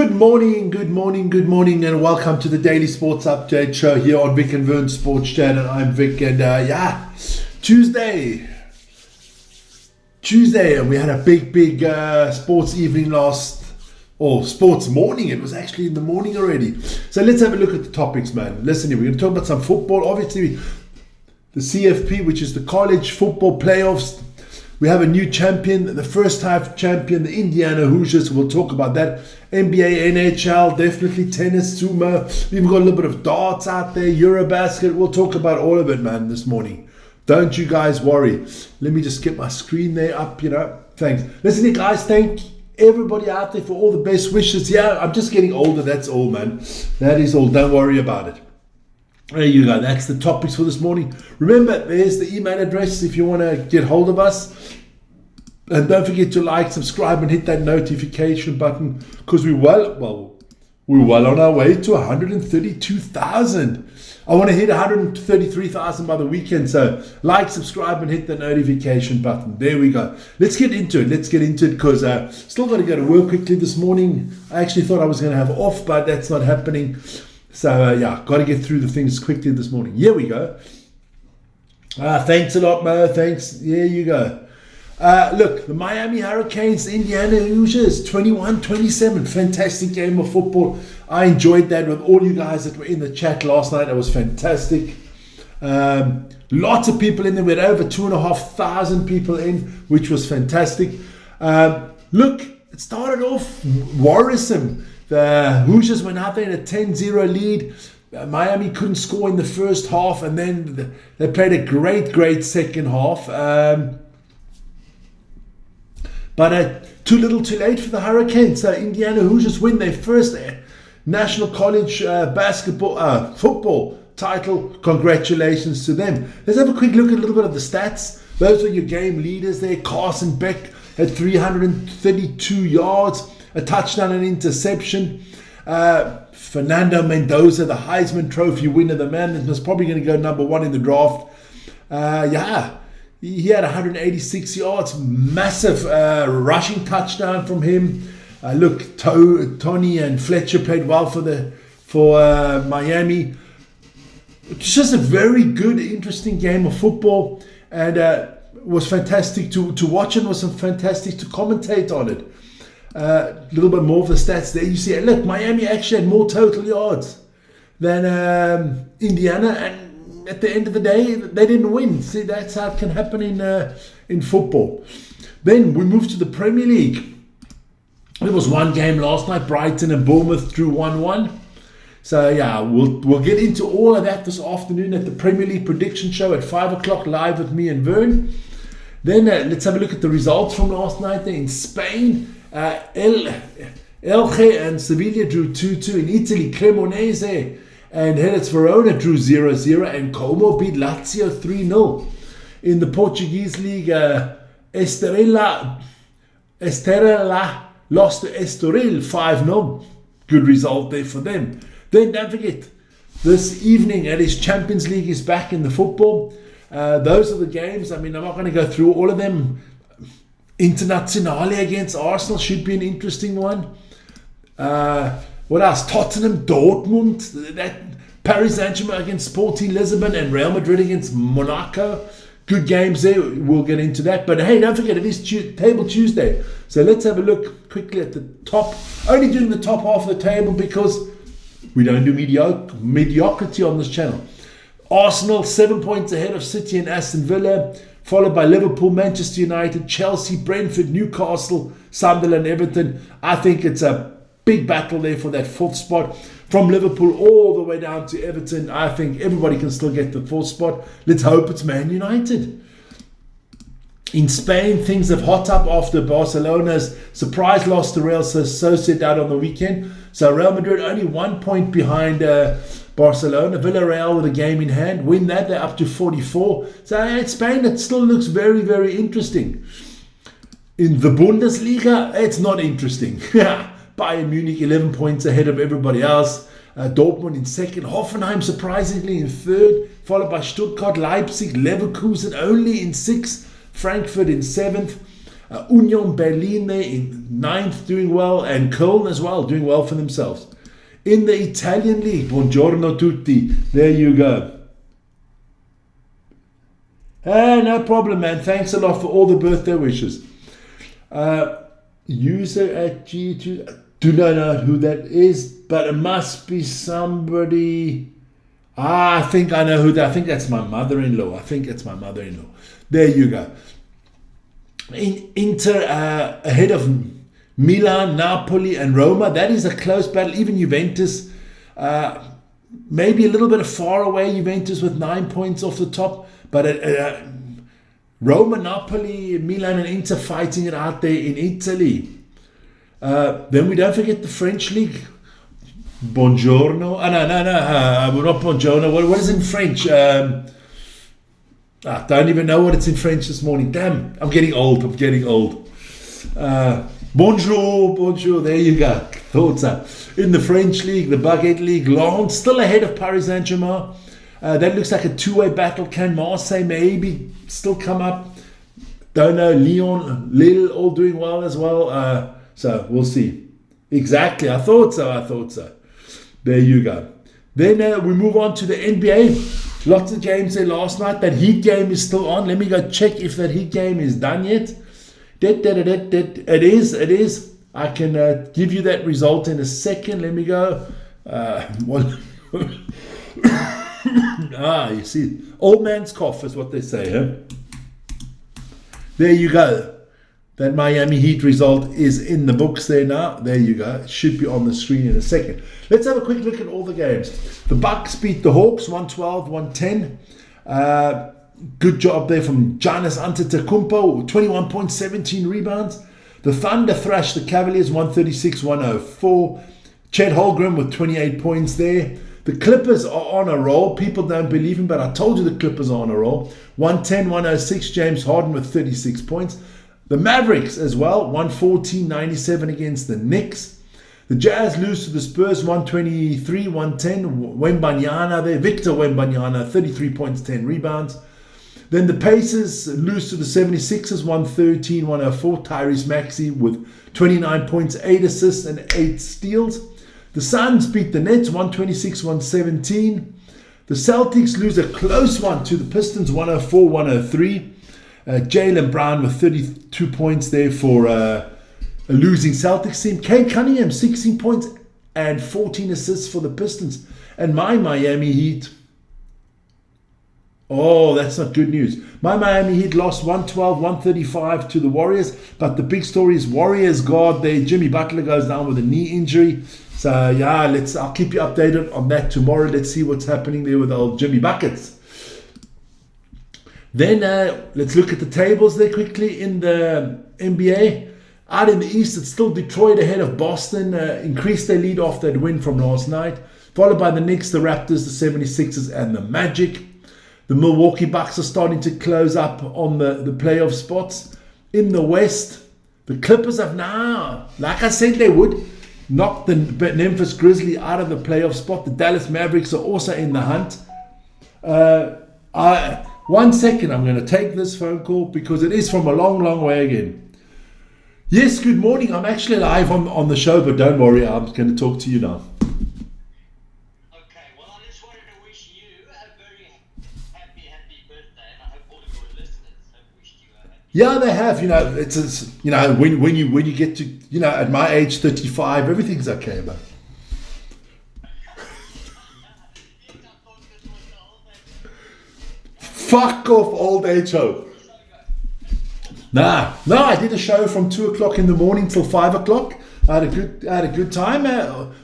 Good morning, and welcome to the Daily Sports Update Show here on Vic and Vern Sports Chat. And I'm Vic, and Tuesday, and we had a big sports evening sports morning. It was actually in the morning already. So let's have a look at the topics, man. Listen here, we're going to talk about some football. Obviously, the CFP, which is the college football playoffs. We have a new champion, the first time champion, the Indiana Hoosiers. We'll talk about that. NBA, NHL, definitely tennis, sumo. We've got a little bit of darts out there, Eurobasket. We'll talk about all of it, man, this morning. Don't you guys worry. Let me just get my screen there up, Thanks. Listen here, guys. Thank everybody out there for all the best wishes. Yeah, I'm just getting older. That's all, man. That is all. Don't worry about it. There you go. That's the topics for this morning. Remember, there's the email address if you want to get hold of us. And don't forget to like, subscribe, and hit that notification button, because we're well on our way to 132,000. I want to hit 133,000 by the weekend. So like, subscribe, and hit the notification button. There we go. Let's get into it. Because still got to go to work quickly this morning. I actually thought I was going to have off, but that's not happening. So got to get through the things quickly this morning. Here we go. Thanks a lot, Mo. Thanks. There you go. Look, the Miami Hurricanes, Indiana Hoosiers, 21-27. Fantastic game of football. I enjoyed that with all you guys that were in the chat last night. It was fantastic. Lots of people in there. We had over 2,500 people in, which was fantastic. Look, it started off worrisome. The Hoosiers went out there in a 10-0 lead. Miami couldn't score in the first half, and then they played a great second half. But too little too late for the Hurricanes. So Indiana Hoosiers win their first National College football title. Congratulations to them. Let's have a quick look at a little bit of the stats. Those are your game leaders there. Carson Beck had 332 yards, a touchdown and interception. Fernando Mendoza, the Heisman Trophy winner, the man that was probably going to go number one in the draft. He had 186 yards, massive rushing touchdown from him. Look, Tony and Fletcher played well for Miami. It's just a very good, interesting game of football, and was fantastic to watch, and was fantastic to commentate on it. A little bit more of the stats there. You see, look, Miami actually had more total yards than Indiana, and at the end of the day, they didn't win. See, that's how it can happen in football. Then we move to the Premier League. There was one game last night. Brighton and Bournemouth drew 1-1. So we'll get into all of that this afternoon at the Premier League prediction show at 5 o'clock live with me and Vern. Then let's have a look at the results from last night there in Spain. Elche and Sevilla drew 2-2. In Italy, Cremonese and Hellas Verona drew 0-0, and Como beat Lazio 3-0. In the Portuguese league, Estrela lost to Estoril 5-0. Good result there for them. Then don't forget, this evening at his Champions League is back in the football. Those are the games. I'm not going to go through all of them. Internazionale against Arsenal should be an interesting one. What else? Tottenham, Dortmund, that Paris Saint-Germain against Sporting Lisbon, and Real Madrid against Monaco. Good games there. We'll get into that. But hey, don't forget, it is Table Tuesday. So let's have a look quickly at the top. Only doing the top half of the table because we don't do mediocrity on this channel. Arsenal 7 points ahead of City and Aston Villa, followed by Liverpool, Manchester United, Chelsea, Brentford, Newcastle, Sunderland, Everton. I think it's a big battle there for that fourth spot. From Liverpool all the way down to Everton, I think everybody can still get the fourth spot. Let's hope it's Man United. In Spain, things have hot up after Barcelona's surprise loss to Real Sociedad on the weekend. So Real Madrid only 1 point behind Barcelona. Villarreal with a game in hand. Win that, they're up to 44. So in Spain, it still looks very, very interesting. In the Bundesliga, it's not interesting. Bayern Munich 11 points ahead of everybody else. Dortmund in second. Hoffenheim surprisingly in third. Followed by Stuttgart, Leipzig, Leverkusen only in sixth. Frankfurt in seventh. Union Berlin there in ninth, doing well, and Köln as well, doing well for themselves. In the Italian league, buongiorno tutti. There you go. No problem, man. Thanks a lot for all the birthday wishes. User at G2. Do not know who that is, but it must be somebody. I think I know who that. I think that's my mother-in-law. There you go. Inter ahead of Milan, Napoli, and Roma. That is a close battle. Even Juventus, maybe a little bit far away. Juventus with 9 points off the top, but Roma, Napoli, Milan, and Inter fighting it out there in Italy. Then we don't forget the French league. Buongiorno. No, not buongiorno. What is in French? I don't even know what it's in French this morning. Damn, I'm getting old. Bonjour. There you go. Thoughts up. In the French league, the Baguette League, Lens still ahead of Paris Saint-Germain. That looks like a two-way battle. Can Marseille maybe still come up? Don't know. Lyon, Lille, all doing well as well. So we'll see. Exactly. I thought so. There you go. Then we move on to the NBA. Lots of games there last night. That Heat game is still on. Let me go check if that Heat game is done yet. It is. I can give you that result in a second. Let me go. You see. Old man's cough is what they say, huh? There you go. That Miami Heat result is in the books there now. There you go. It should be on the screen in a second. Let's have a quick look at all the games. The Bucks beat the Hawks 112-110. Good job there from Giannis Antetokounmpo, 21 points, 17 rebounds. The Thunder thrashed the Cavaliers 136-104. Chet Holmgren with 28 points there. The Clippers are on a roll. People don't believe him, but I told you the Clippers are on a roll. 110-106. James Harden with 36 points. The Mavericks as well, 114-97 against the Knicks. The Jazz lose to the Spurs, 123-110. Wembanyama there, Victor Wembanyama, 33 points, 10 rebounds. Then the Pacers lose to the 76ers, 113-104. Tyrese Maxey with 29 points, 8 assists, and 8 steals. The Suns beat the Nets, 126-117. The Celtics lose a close one to the Pistons, 104-103. Jaylen Brown with 32 points there for a losing Celtics team. Cade Cunningham, 16 points and 14 assists for the Pistons. And my Miami Heat, oh, that's not good news. My Miami Heat lost 112-135 to the Warriors. But the big story is Warriors guard there. Jimmy Butler goes down with a knee injury. So yeah, I'll keep you updated on that tomorrow. Let's see what's happening there with old Jimmy Buckets. Then let's look at the tables there quickly in the NBA. Out in the East, it's still Detroit ahead of Boston. Increased their lead off that win from last night. Followed by the Knicks, the Raptors, the 76ers, and the Magic. The Milwaukee Bucks are starting to close up on the playoff spots. In the West, the Clippers have now, like I said they would, knocked the Memphis Grizzlies out of the playoff spot. The Dallas Mavericks are also in the hunt. 1 second, I'm going to take this phone call because it is from a long, long way again. Yes, good morning. I'm actually live on the show, but don't worry, I'm going to talk to you now. Okay, well, I just wanted to wish you a very happy birthday, and I hope all of your listeners have wished you a happy birthday. Yeah, they have. When you get to, at my age, 35, everything's okay, man. Fuck off, old age hope. No, I did a show from 2 o'clock in the morning till 5 o'clock. I had a good time.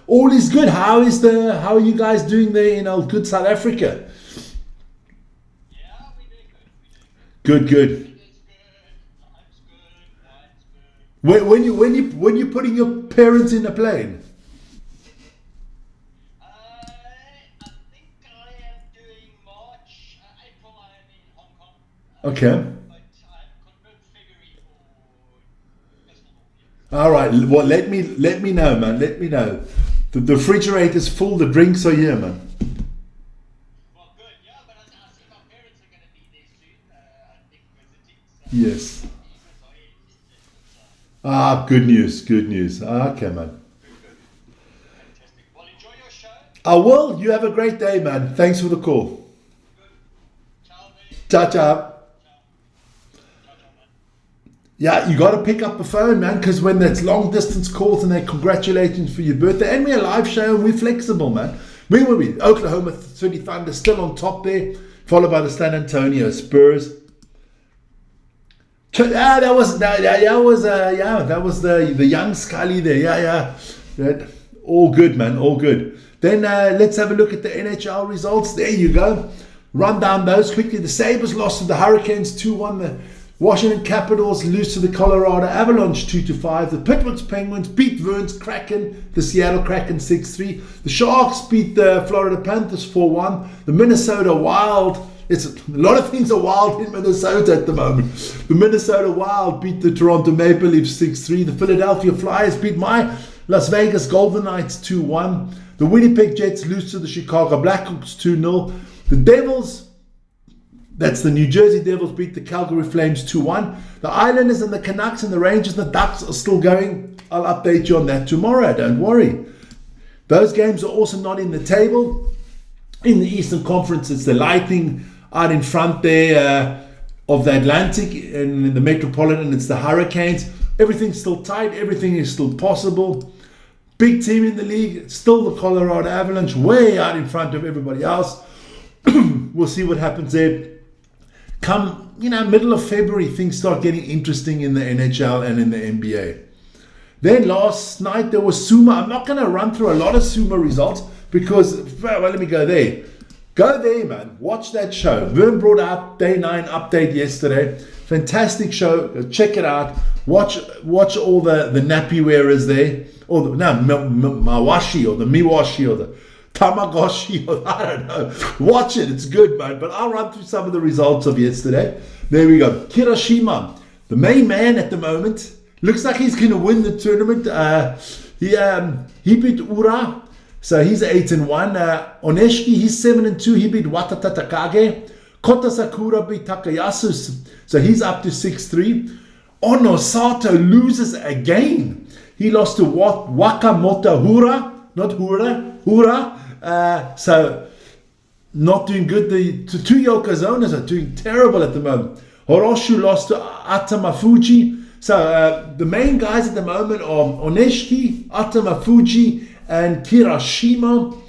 All is good. How are you guys doing there in old good South Africa? Yeah, we're doing good. Good. Time's good. When you putting your parents in a plane? I think I am doing March, April. I am in Hong Kong. Okay. But I'm confirmed February for Festival. All right. Well, let me know, man. Let me know. The refrigerator's full. The drinks are here, man. Well, good. Yeah, but I see my parents are going to be there soon. I think visiting. So Yes. Ah, good news, good news. Okay, man. Fantastic. Well, enjoy your show. I will. You have a great day, man. Thanks for the call. Ciao, mate. Ciao, ciao. Ciao, man. Yeah, you got to pick up the phone, man, because when it's long distance calls and they're congratulating for your birthday, and we're a live show and we're flexible, man. Where were we? Oklahoma City Thunder still on top there, followed by the San Antonio Spurs. That was the young Scully there. Yeah. All good, man. All good. Then let's have a look at the NHL results. There you go. Run down those quickly. The Sabres lost to the Hurricanes 2-1. The Washington Capitals lose to the Colorado Avalanche 2-5. The Pittsburgh Penguins beat Verns Kraken, the Seattle Kraken 6-3. The Sharks beat the Florida Panthers 4-1. The Minnesota Wild, it's a lot of things are wild in Minnesota at the moment. The Minnesota Wild beat the Toronto Maple Leafs 6-3. The Philadelphia Flyers beat my Las Vegas Golden Knights 2-1. The Winnipeg Jets lose to the Chicago Blackhawks 2-0. The Devils, that's the New Jersey Devils, beat the Calgary Flames 2-1. The Islanders and the Canucks and the Rangers and the Ducks are still going. I'll update you on that tomorrow, don't worry. Those games are also not in the table. In the Eastern Conference, it's the Lightning out in front there of the Atlantic, and in the Metropolitan, it's the Hurricanes. Everything's still tight. Everything is still possible. Big team in the league, still the Colorado Avalanche, way out in front of everybody else. We'll see what happens there. Come, middle of February, things start getting interesting in the NHL and in the NBA. Then last night there was Sumo. I'm not going to run through a lot of Sumo results because, well, let me go there. Go there, man. Watch that show. Vern brought out Day 9 update yesterday. Fantastic show. Go check it out. Watch all the nappy wearers there. Or the Mawashi or the Miwashi or the Tamagotchi, or I don't know. Watch it. It's good, man. But I'll run through some of the results of yesterday. There we go. Kirashima, the main man at the moment. Looks like he's going to win the tournament. He beat Ura. So he's 8-1. Oneshki, he's 7-2. He beat Watata Takage. Kota Sakura beat Takayasu. So he's up to 6-3. Onosato loses again. He lost to Wakamoto Hura. Not Hura. So not doing good. The two Yokozonas are doing terrible at the moment. Horoshu lost to Atamafuji. So the main guys at the moment are Oneshki, Atamafuji, and Kirashima.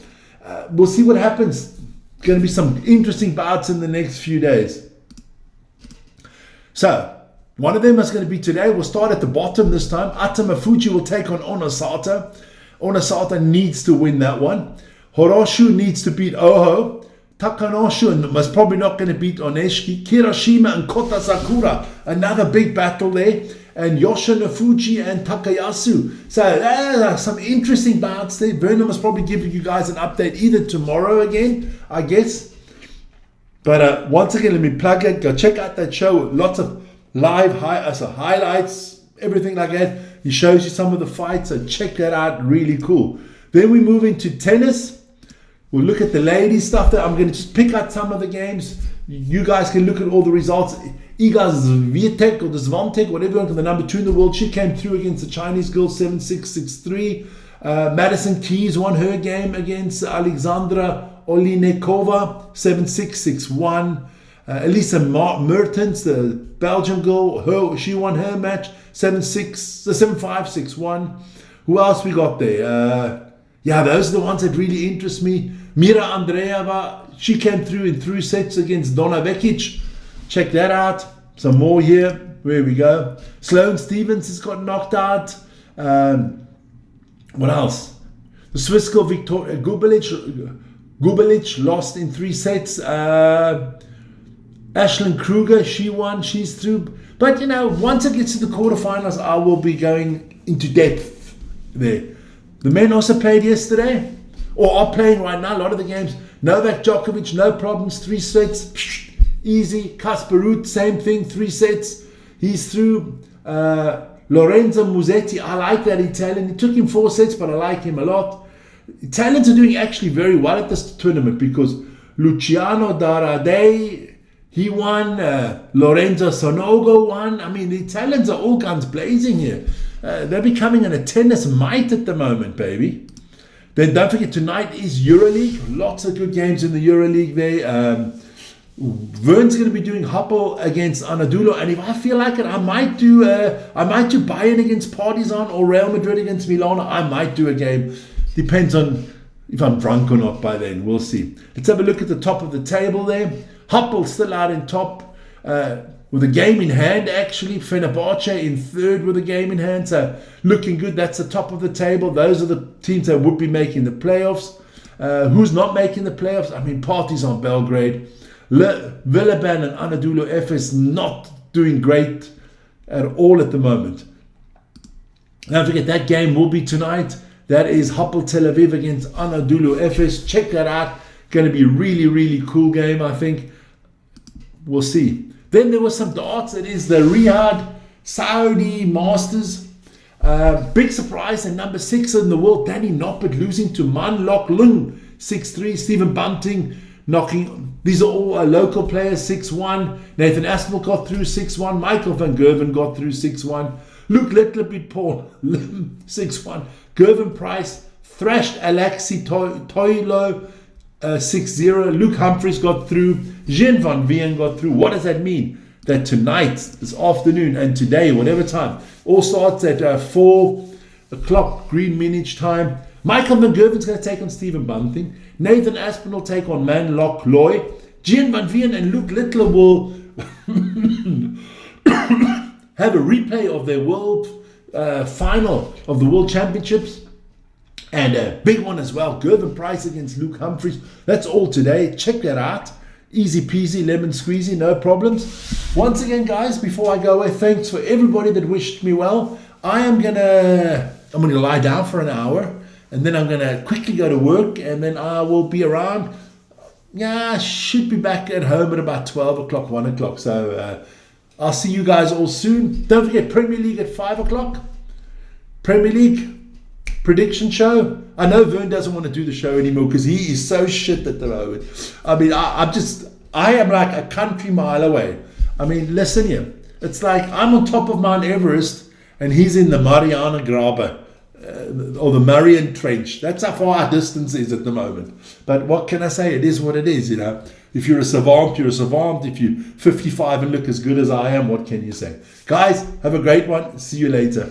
We'll see what happens. Going to be some interesting bouts in the next few days. So one of them is going to be today. We'll start at the bottom this time. Atamafuji will take on Onosato. Onosato needs to win that one. Horoshu needs to beat Oho. Takanoshu was probably not going to beat Oneshki. Kirashima and Kota Sakura, another big battle there. And Yoshinofuji and Takayasu. So some interesting bouts there. Vernon must probably give you guys an update either tomorrow again, I guess. But once again, let me plug it. Go check out that show. Lots of live highlights, everything like that. He shows you some of the fights, so check that out. Really cool. Then we move into tennis. We'll look at the ladies stuff there. I'm going to just pick out some of the games. You guys can look at all the results. Iga Swiatek or the Swiatek, whatever, the number 2 in the world, she came through against the Chinese girl 7-6, 6-3. Madison Keys won her game against Alexandra Olinikova 7-6, 6-1. Elisa Mertens, the Belgian girl, she won her match 7-6, 7-5, 6-1. Who else we got there? Those are the ones that really interest me. Mira Andreeva, she came through in 3 sets against Donna Vekic. Check that out. Some more here. Where we go. Sloane Stephens has got knocked out. What else? The Swiss girl Victoria Gubelic lost in 3 sets. Ashlyn Kruger, she won. She's through. But, once it gets to the quarterfinals, I will be going into depth there. The men also played yesterday, or are playing right now, a lot of the games. Novak Djokovic, no problems, 3 sets, easy. Kasper Ruud, same thing, 3 sets. He's through. Lorenzo Musetti, I like that Italian. It took him 4 sets, but I like him a lot. Italians are doing actually very well at this tournament because Luciano Darade, he won. Lorenzo Sonogo won. I mean, the Italians are all guns blazing here. They're becoming an attendance mite at the moment, baby. Then don't forget, tonight is EuroLeague. Lots of good games in the EuroLeague there. Vern's going to be doing Hapoel against Anadolu, and if I feel like it, I might do Bayern against Partizan or Real Madrid against Milan. I might do a game. Depends on if I'm drunk or not by then. We'll see. Let's have a look at the top of the table there. Hapoel still out in top with a game in hand, actually. Fenerbahce in third with a game in hand. So looking good. That's the top of the table. Those are the teams that would be making the playoffs. Who's not making the playoffs? I mean, Partizan Belgrade. Villeban and Anadolu Efes not doing great at all at the moment. Don't forget, that game will be tonight. That is Hapoel Tel Aviv against Anadolu Efes. Check that out. Going to be really, really cool game, I think. We'll see. Then there was some darts. It is the Riyadh Saudi Masters. Big surprise, and number 6 in the world, Danny Noppert losing to Man Lok Lung 6-3. Stephen Bunting knocking. These are all local players, 6-1. Nathan Aspinall got through 6-1. Michael van Gerven got through 6-1. Luke Littler beat Paul Lim 6-1. Gervin Price thrashed Alexi Toilo 6-0. Luke Humphries got through. Jean van Veen got through. What does that mean? That tonight, this afternoon, and today, whatever time, all starts at 4 o'clock Greenwich time. Michael van Gerven's going to take on Stephen Bunting. Nathan Aspinall take on Man Lok Loy. Jean van Veen and Luke Littler will have a replay of their world final of the World Championships. And a big one as well, Gervin Price against Luke Humphries. That's all today. Check that out. Easy peasy, lemon squeezy, no problems. Once again, guys, before I go away, thanks for everybody that wished me well. I'm gonna lie down for an hour, and then I'm gonna quickly go to work, and then I will be around. Yeah, I should be back at home at about 12 o'clock, 1 o'clock. So I'll see you guys all soon. Don't forget, Premier League at 5 o'clock. Premier League prediction show. I know Vern doesn't want to do the show anymore because he is so shit at the moment. I mean, I am like a country mile away. I mean, listen here. It's like I'm on top of Mount Everest and he's in the Mariana Grabe or the Marian Trench. That's how far our distance is at the moment. But what can I say? It is what it is, you know. If you're a savant, you're a savant. If you're 55 and look as good as I am, what can you say? Guys, have a great one. See you later.